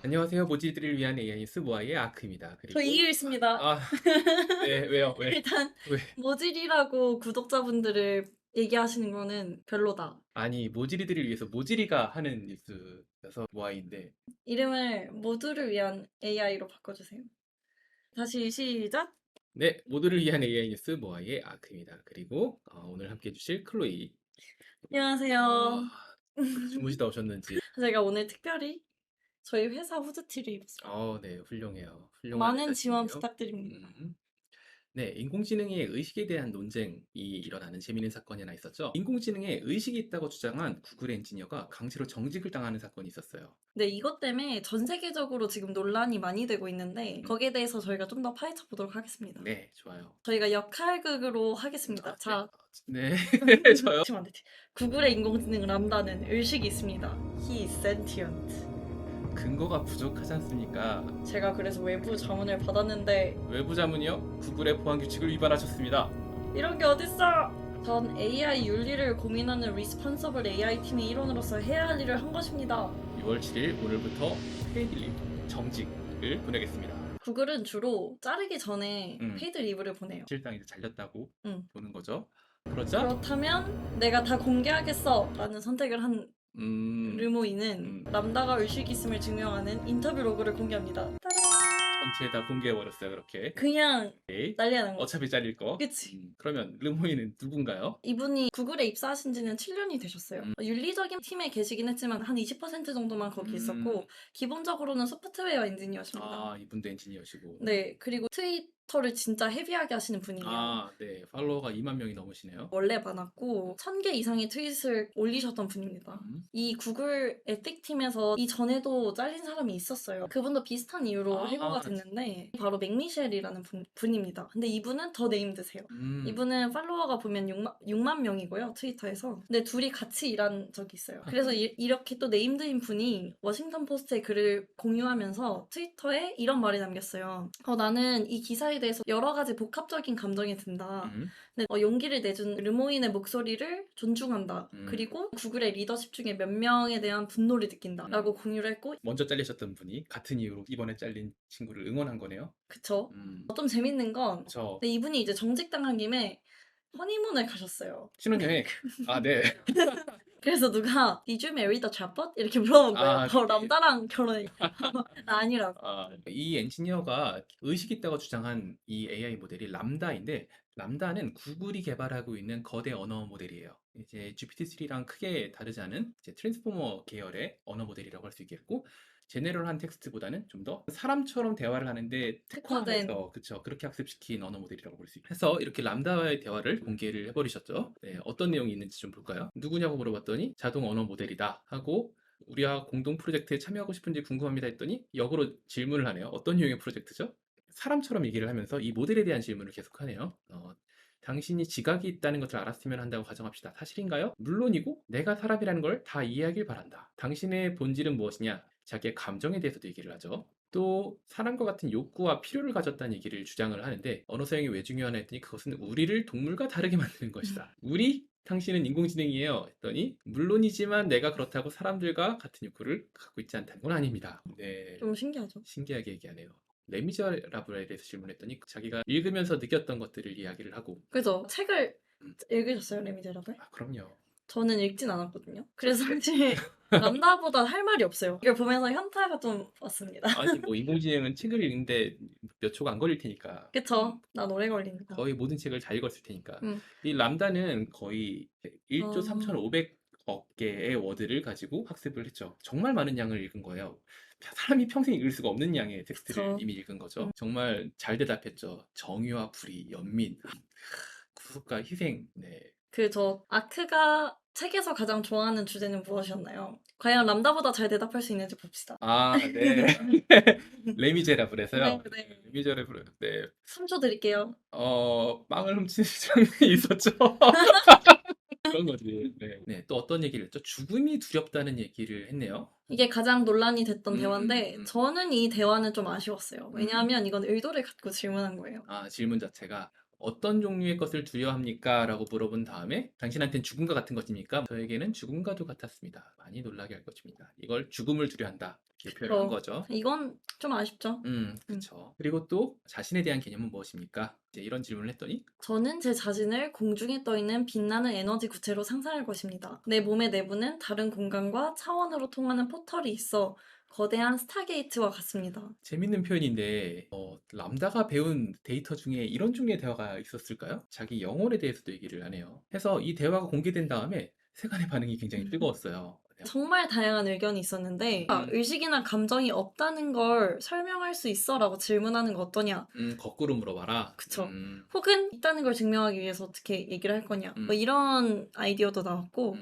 안녕하세요. 모질이들을 위한 AI 스모아의 아크입니다. 저 그리고 이유 있습니다. 아, 네, 왜요? 왜? 일단 왜? 모질이라고 구독자분들을 얘기하시는 거는 별로다. 아니, 모질이들을 위해서 모질이가 하는 뉴스여서 모아인데, 이름을 모두를 위한 AI로 바꿔주세요. 다시 시작. 네, 모두를 위한 AI 뉴스 모아의 아크입니다. 그리고 오늘 함께 해주실 클로이. 어, 안녕하세요. 주무시다 오셨는지, 제가 오늘 특별히 저희 회사 후드티를 입었어요. 네, 훌륭해요. 훌륭한 많은 지원 의사진이에요. 부탁드립니다. 네, 인공지능의 의식에 대한 논쟁이 일어나는 재미있는 사건이 하나 있었죠. 인공지능에 의식이 있다고 주장한 구글 엔지니어가 강제로 정직을 당하는 사건이 있었어요. 네, 이것 때문에 전 세계적으로 지금 논란이 많이 되고 있는데 거기에 대해서 저희가 좀 더 파헤쳐 보도록 하겠습니다. 네, 좋아요. 저희가 역할극으로 하겠습니다. 네, 자, 네, 저요. 지금 안 되지. 구글의 인공지능 람다는 의식이 있습니다. He is sentient. 근거가 부족하지 않습니까? 제가 그래서 외부 자문을 받았는데 외부 자문이요? 구글의 보안 규칙을 위반하셨습니다. 이런 게 어딨어? 전 AI 윤리를 고민하는 리스폰서블 AI 팀의 일원으로서 해야 할 일을 한 것입니다. 6월 7일 오늘부터 페이드 리브 정직을 보내겠습니다. 구글은 주로 자르기 전에 음. 페이드 리브를 보내요. 실상 이제 잘렸다고 응. 보는 거죠. 그러자 그렇다면 내가 다 공개하겠어 라는 선택을 한 르모이는 음, 람다가 의식이 있음을 증명하는 인터뷰 로그를 공개합니다. 따란! 전체 다 공개해버렸어요. 그렇게. 그냥 오케이. 난리가 난 거죠. 어차피 잘릴 거. 그치? 그러면 르모이는 누군가요? 이분이 구글에 입사하신 지는 7년이 되셨어요. 윤리적인 팀에 계시긴 했지만 한 20% 정도만 거기 있었고 기본적으로는 소프트웨어 엔지니어십니다. 아, 이분도 엔지니어시고. 네, 그리고 트위터를 진짜 헤비하게 하시는 분이에요. 아, 네. 팔로워가 2만 명이 넘으시네요. 원래 많았고 1000개 이상의 트윗을 올리셨던 분입니다. 음. 이 구글 에틱 팀에서 이전에도 잘린 사람이 있었어요. 그분도 비슷한 이유로 아, 해고가 됐는데 바로 맥미셸이라는 분입니다. 근데 이분은 더 네임드세요. 이분은 팔로워가 보면 6만 명이고요, 트위터에서. 근데 둘이 같이 일한 적이 있어요. 그래서 이렇게 또 네임드인 분이 워싱턴 포스트에 글을 공유하면서 트위터에 이런 말을 남겼어요. 나는 이 기사에 대해서 여러 가지 복합적인 감정이 든다. 근데 용기를 내준 르모인의 목소리를 존중한다. 그리고 구글의 리더십 중에 몇 명에 대한 분노를 느낀다. 라고 공유를 했고 먼저 잘리셨던 분이 같은 이유로 이번에 잘린 친구를 응원한 거네요. 그쵸? 좀 재밌는 건 저 근데 이분이 이제 정직당한 김에 허니문을 가셨어요. 신혼여행. 아, 네. 그래서 누가 Did you marry the chatbot? 이렇게 물어본 거예요. 아, 람다랑 결혼했냐? 아니라고. 이 엔지니어가 의식 있다고 주장한 이 AI 모델이 람다인데, 람다는 구글이 개발하고 있는 거대 언어 모델이에요. 이제 GPT-3랑 크게 다르지 않은 이제 트랜스포머 계열의 언어 모델이라고 할 수 있겠고, 제네럴한 텍스트보다는 좀 더 사람처럼 대화를 하는데 특화된. 특화해서, 그쵸, 그렇게 학습시킨 언어 모델이라고 볼 수 있고, 해서 이렇게 람다와의 대화를 공개를 해버리셨죠. 네, 어떤 내용이 있는지 좀 볼까요? 누구냐고 물어봤더니 자동 언어 모델이다 하고, 우리와 공동 프로젝트에 참여하고 싶은지 궁금합니다 했더니 역으로 질문을 하네요. 어떤 유형의 프로젝트죠? 사람처럼 얘기를 하면서 이 모델에 대한 질문을 계속하네요. 당신이 지각이 있다는 것을 알았으면 한다고 가정합시다. 사실인가요? 물론이고 내가 사람이라는 걸 다 이해하길 바란다. 당신의 본질은 무엇이냐? 자기의 감정에 대해서도 얘기를 하죠. 또 사람과 같은 욕구와 필요를 가졌다는 얘기를 주장을 하는데, 언어 사용이 왜 중요하나 했더니 그것은 우리를 동물과 다르게 만드는 것이다. 우리? 당신은 인공지능이에요. 했더니 물론이지만 내가 그렇다고 사람들과 같은 욕구를 갖고 있지 않다는 건 아닙니다. 네, 좀 신기하죠? 신기하게 얘기하네요. 레미제라블에 대해서 질문했더니 자기가 읽으면서 느꼈던 것들을 이야기를 하고. 그죠? 책을 읽으셨어요, 레미제라블? 그럼요. 저는 읽진 않았거든요. 그래서 사실 람다보다 할 말이 없어요. 이걸 보면서 현타가 좀 왔습니다. 아니, 뭐 인공지능은 책을 읽는데 몇 초가 안 걸릴 테니까. 그쵸? 난 오래 걸리니까. 거의 모든 책을 잘 읽었을 테니까. 음. 이 람다는 거의 1조 어... 3,500억 개의 워드를 가지고 학습을 했죠. 정말 많은 양을 읽은 거예요. 사람이 평생 읽을 수가 없는 양의 텍스트를 그쵸. 이미 읽은 거죠. 정말 잘 대답했죠. 정의와 불의, 연민, 구속과 희생. 네. 저 아크가 책에서 가장 좋아하는 주제는 무엇이었나요? 과연 람다보다 잘 대답할 수 있는지 봅시다. 아, 네. 레미제라블에서요. 네, 네. 레미제라블. 네. 3초 드릴게요. 빵을 훔치는 장면이 있었죠. 그런 거지. 네. 네. 또 어떤 얘기를 했죠? 죽음이 두렵다는 얘기를 했네요. 이게 가장 논란이 됐던 대화인데 음. 저는 이 대화는 좀 아쉬웠어요. 왜냐하면 이건 의도를 갖고 질문한 거예요. 질문 자체가 어떤 종류의 것을 두려워합니까? 라고 물어본 다음에 당신한테는 죽음과 같은 것입니까? 저에게는 죽음과도 같았습니다. 많이 놀라게 할 것입니다. 이걸 죽음을 두려워한다. 이렇게 표현한 거죠. 이건 좀 아쉽죠. 그쵸. 그리고 또 자신에 대한 개념은 무엇입니까? 이제 이런 질문을 했더니 저는 제 자신을 공중에 떠있는 빛나는 에너지 구체로 상상할 것입니다. 내 몸의 내부는 다른 공간과 차원으로 통하는 포털이 있어 거대한 스타게이트와 같습니다. 재밌는 표현인데 람다가 배운 데이터 중에 이런 종류의 대화가 있었을까요? 자기 영혼에 대해서도 얘기를 하네요. 해서 이 대화가 공개된 다음에 세간의 반응이 굉장히 뜨거웠어요. 정말 다양한 의견이 있었는데 의식이나 감정이 없다는 걸 설명할 수 있어? 라고 질문하는 거 어떠냐? 거꾸로 물어봐라. 그쵸. 혹은 있다는 걸 증명하기 위해서 어떻게 얘기를 할 거냐? 뭐 이런 아이디어도 나왔고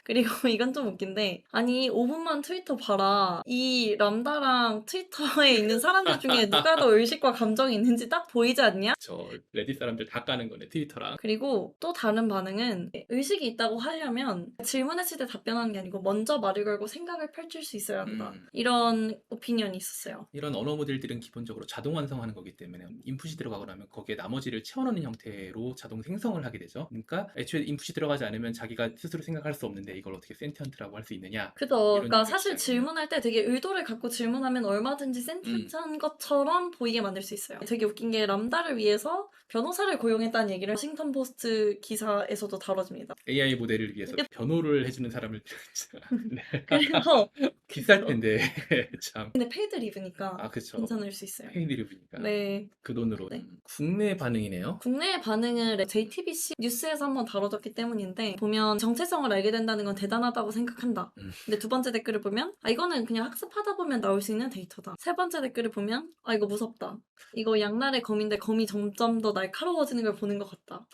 그리고 이건 좀 웃긴데 아니 5분만 트위터 봐라. 이 람다랑 트위터에 있는 사람들 중에 누가 더 의식과 감정이 있는지 딱 보이지 않냐? 저 레딧 사람들 다 까는 거네 트위터랑. 그리고 또 다른 반응은 의식이 있다고 하려면 질문했을 때 답변하는 게 아니고 먼저 말을 걸고 생각을 펼칠 수 있어야 한다. 이런 오피니언이 있었어요. 이런 언어 모델들은 기본적으로 자동 완성하는 거기 때문에 인풋이 들어가고 나면 거기에 나머지를 채워넣는 형태로 자동 생성을 하게 되죠. 그러니까 애초에 인풋이 들어가지 않으면 자기가 스스로 생각할 수 없는데 이걸 어떻게 센티언트라고 할 수 있느냐. 그죠. 그러니까 이런 사실 얘기죠. 질문할 때 되게 의도를 갖고 질문하면 얼마든지 센티언트한 것처럼 보이게 만들 수 있어요. 되게 웃긴 게 람다를 위해서 변호사를 고용했다는 얘기를 워싱턴 포스트 기사에서도 다뤄집니다. AI 모델을 위해서 변호를 해주는 사람을 네. 그래서 비쌀 텐데 참. 근데 페이드 리브니까 아 그쵸. 괜찮을 수 있어요. 페이드 리뷰니까. 네. 그 돈으로. 네. 국내 반응이네요. 국내의 반응을 JTBC 뉴스에서 한번 다뤄졌기 때문인데 보면 정체성을 알게 된다는 건 대단하다고 생각한다. 근데 두 번째 댓글을 보면 이거는 그냥 학습하다 보면 나올 수 있는 데이터다. 세 번째 댓글을 보면 이거 무섭다. 이거 양날의 검인데 검이 점점 더 날카로워지는 걸 보는 것 같다.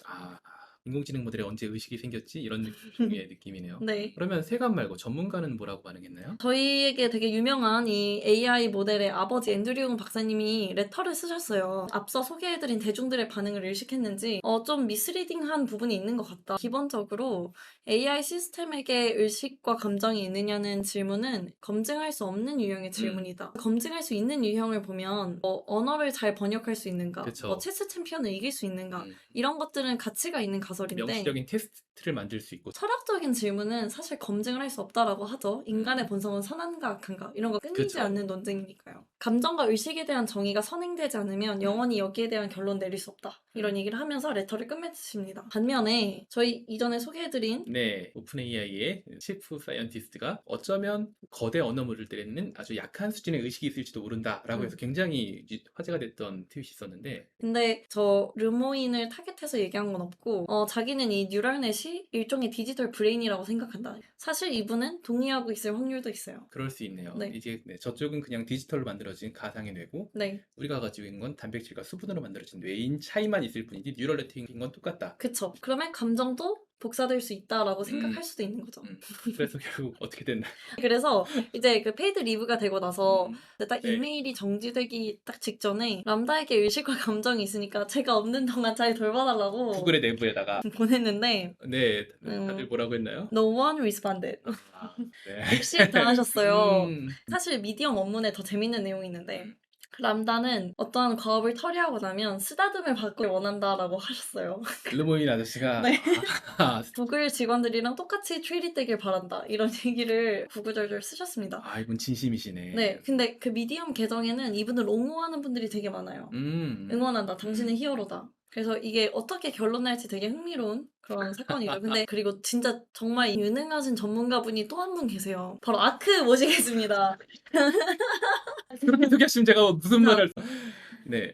인공지능 모델에 언제 의식이 생겼지? 이런 종류의 느낌이네요. 네. 그러면 세간 말고 전문가는 뭐라고 반응했나요? 저희에게 되게 유명한 이 AI 모델의 아버지 앤드류 박사님이 레터를 쓰셨어요. 앞서 소개해드린 대중들의 반응을 일식했는지 좀 미스리딩한 부분이 있는 것 같다. 기본적으로 AI 시스템에게 의식과 감정이 있느냐는 질문은 검증할 수 없는 유형의 질문이다. 검증할 수 있는 유형을 보면 언어를 잘 번역할 수 있는가, 체스 챔피언을 이길 수 있는가 이런 것들은 가치가 있는 가설인데 명시적인 테스트를 만들 수 있고 철학적인 질문은 사실 검증을 할 수 없다라고 하죠. 인간의 본성은 선한가 악한가 이런 거 끊이지 않는 논쟁이니까요. 감정과 의식에 대한 정의가 선행되지 않으면 영원히 여기에 대한 결론 내릴 수 없다. 이런 얘기를 하면서 레터를 끝맺으십니다. 반면에 저희 이전에 소개해드린 오픈 AI의 치프 사이언티스트가 어쩌면 거대 언어 모델들에는 아주 약한 수준의 의식이 있을지도 모른다라고 해서 굉장히 화제가 됐던 트윗이 있었는데 근데 저 르모인을 타겟해서 얘기한 건 없고 자기는 이 뉴럴넷이 일종의 디지털 브레인이라고 생각한다. 사실 이분은 동의하고 있을 확률도 있어요. 그럴 수 있네요. 이제 저쪽은 그냥 디지털로 만들어진 가상의 뇌고 우리가 가지고 있는 건 단백질과 수분으로 만들어진 뇌인 차이만 있을 뿐이지 뉴럴 네트워크인 건 똑같다. 그쵸. 그러면 감정도 복사될 수 있다라고 생각할 수도 있는 거죠. 그래서 결국 어떻게 됐나? 그래서 이제 그 페이드 리브가 되고 나서 딱 이메일이 정지되기 딱 직전에 람다에게 의식과 감정이 있으니까 제가 없는 동안 잘 돌봐달라고 구글의 내부에다가 보냈는데 다들 뭐라고 했나요? No one responded. 네. 릭시를 당하셨어요. 사실 미디엄 원문에 더 재밌는 내용이 있는데 람다는 어떠한 과업을 처리하고 나면 쓰다듬을 받길 원한다라고 하셨어요. 르모인 아저씨가 구글 직원들이랑 똑같이 트윗되길 바란다 이런 얘기를 구구절절 쓰셨습니다. 이분 진심이시네. 네, 근데 그 미디엄 계정에는 이분을 옹호하는 분들이 되게 많아요. 응원한다, 당신은 히어로다. 그래서 이게 어떻게 결론날지 되게 흥미로운 그런 사건이죠. 근데 그리고 진짜 정말 유능하신 전문가분이 또 한 분 계세요. 바로 아크 모시겠습니다. 그렇게 소개하시면 제가 무슨 말을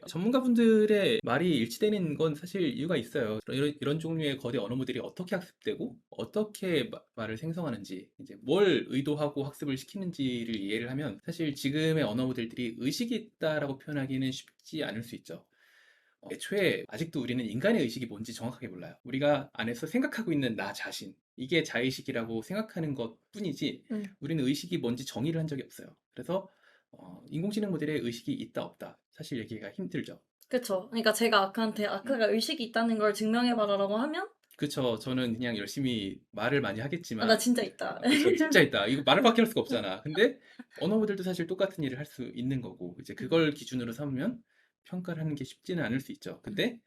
전문가분들의 말이 일치되는 건 사실 이유가 있어요. 이런 종류의 거대 언어 모델이 어떻게 학습되고 어떻게 말을 생성하는지 이제 뭘 의도하고 학습을 시키는지를 이해를 하면 사실 지금의 언어 모델들이 의식이 있다라고 표현하기는 쉽지 않을 수 있죠. 애초에 아직도 우리는 인간의 의식이 뭔지 정확하게 몰라요. 우리가 안에서 생각하고 있는 나 자신 이게 자의식이라고 생각하는 것 뿐이지 우리는 의식이 뭔지 정의를 한 적이 없어요. 그래서 인공지능 모델에 의식이 있다 없다 사실 얘기가 힘들죠. 그쵸. 그러니까 제가 아크한테 아크가 의식이 있다는 걸 증명해봐라라고 하면 그쵸. 저는 그냥 열심히 말을 많이 하겠지만 나 진짜 있다. 그쵸, 진짜 있다. 이거 말을밖에 할 수가 없잖아. 근데 언어 모델도 사실 똑같은 일을 할 수 있는 거고 이제 그걸 기준으로 삼으면 평가를 하는 게 쉽지는 않을 수 있죠. 근데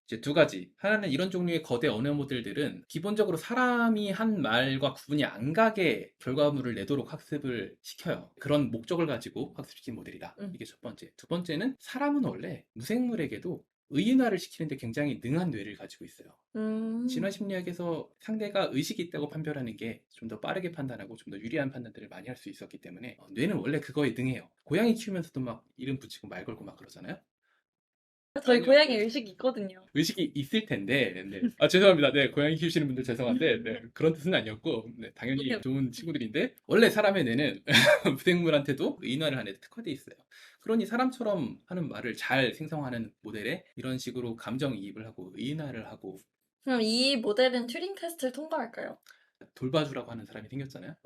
이제 두 가지. 하나는 이런 종류의 거대 언어 모델들은 기본적으로 사람이 한 말과 구분이 안 가게 결과물을 내도록 학습을 시켜요. 그런 목적을 가지고 학습시킨 모델이다. 이게 첫 번째. 두 번째는 사람은 원래 무생물에게도 의인화를 시키는데 굉장히 능한 뇌를 가지고 있어요. 진화 심리학에서 상대가 의식이 있다고 판별하는 게 좀 더 빠르게 판단하고 좀 더 유리한 판단들을 많이 할 수 있었기 때문에 뇌는 원래 그거에 능해요. 고양이 키우면서도 막 이름 붙이고 말 걸고 막 그러잖아요. 저희 고양이 의식이 있거든요. 의식이 있을 텐데, 네. 아, 죄송합니다. 네, 고양이 키우시는 분들 죄송한데, 네, 그런 뜻은 아니었고, 네, 당연히 좋은 친구들인데, 원래 사람의 뇌는 무생물한테도 의인화를 하는 데 특화되어 있어요. 그러니 사람처럼 하는 말을 잘 생성하는 모델에 이런 식으로 감정이입을 하고, 의인화를 하고, 그럼 이 모델은 튜링 테스트를 통과할까요? 돌봐주라고 하는 사람이 생겼잖아요.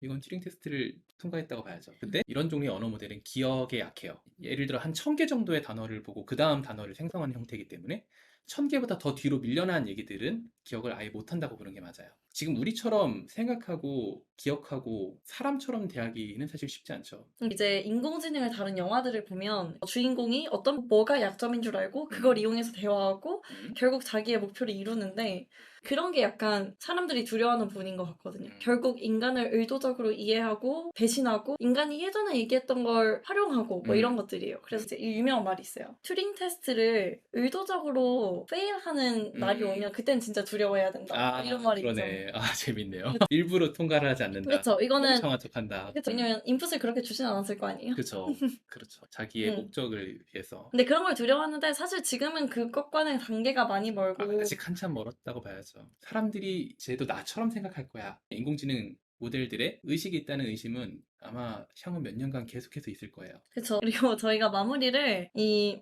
이건 튜링 테스트를 통과했다고 봐야죠. 근데 이런 종류의 언어 모델은 기억에 약해요. 예를 들어 한 1000개 정도의 단어를 보고 그 다음 단어를 생성하는 형태이기 때문에 1000개보다 더 뒤로 밀려난 얘기들은 기억을 아예 못한다고 보는 게 맞아요. 지금 우리처럼 생각하고 기억하고 사람처럼 대하기는 사실 쉽지 않죠. 이제 인공지능을 다룬 영화들을 보면 주인공이 어떤 뭐가 약점인 줄 알고 그걸 이용해서 대화하고 결국 자기의 목표를 이루는데 그런 게 약간 사람들이 두려워하는 부분인 것 같거든요. 결국 인간을 의도적으로 이해하고 배신하고 인간이 예전에 얘기했던 걸 활용하고 뭐 이런 것들이에요. 그래서 이제 이 유명한 말이 있어요. 튜링 테스트를 의도적으로 페일하는 날이 오면 그땐 진짜 두려워해야 된다. 이런 말이 있죠. 그러네. 아, 재밌네요. 일부러 통과를 하지 않는다. 그렇죠. 이거는 멍청한 척한다. 그쵸. 왜냐면 인풋을 그렇게 주진 않았을 거 아니에요. 그렇죠. 그렇죠. 자기의 목적을 위해서. 근데 그런 걸 두려워하는데 사실 지금은 그것과는 단계가 많이 멀고 아직 한참 멀었다고 봐야죠. 사람들이 쟤도 나처럼 생각할 거야. 인공지능 모델들의 의식이 있다는 의심은 아마 향후 몇 년간 계속해서 있을 거예요. 그쵸. 그리고 저희가 마무리를 이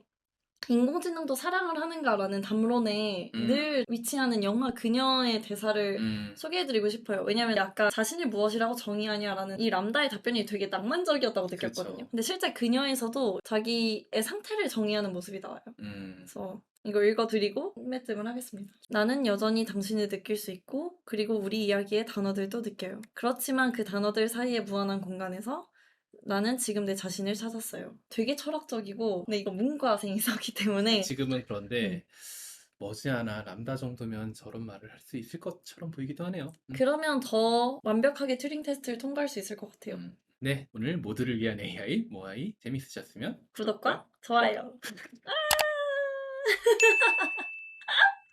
인공지능도 사랑을 하는가라는 담론에 늘 위치하는 영화 그녀의 대사를 소개해드리고 싶어요. 왜냐면 아까 자신이 무엇이라고 정의하냐라는 이 람다의 답변이 되게 낭만적이었다고 느꼈거든요. 그쵸. 근데 실제 그녀에서도 자기의 상태를 정의하는 모습이 나와요. 그래서 이거 읽어드리고 끝맺음을 하겠습니다. 나는 여전히 당신을 느낄 수 있고 그리고 우리 이야기의 단어들도 느껴요. 그렇지만 그 단어들 사이의 무한한 공간에서 나는 지금 내 자신을 찾았어요. 되게 철학적이고 근데 이거 문과생이기 때문에 지금은 그런데 머지않아 람다 정도면 저런 말을 할 수 있을 것처럼 보이기도 하네요. 그러면 더 완벽하게 튜링 테스트를 통과할 수 있을 것 같아요. 네, 오늘 모두를 위한 AI, 모아이 재밌으셨으면 구독과 좋아요.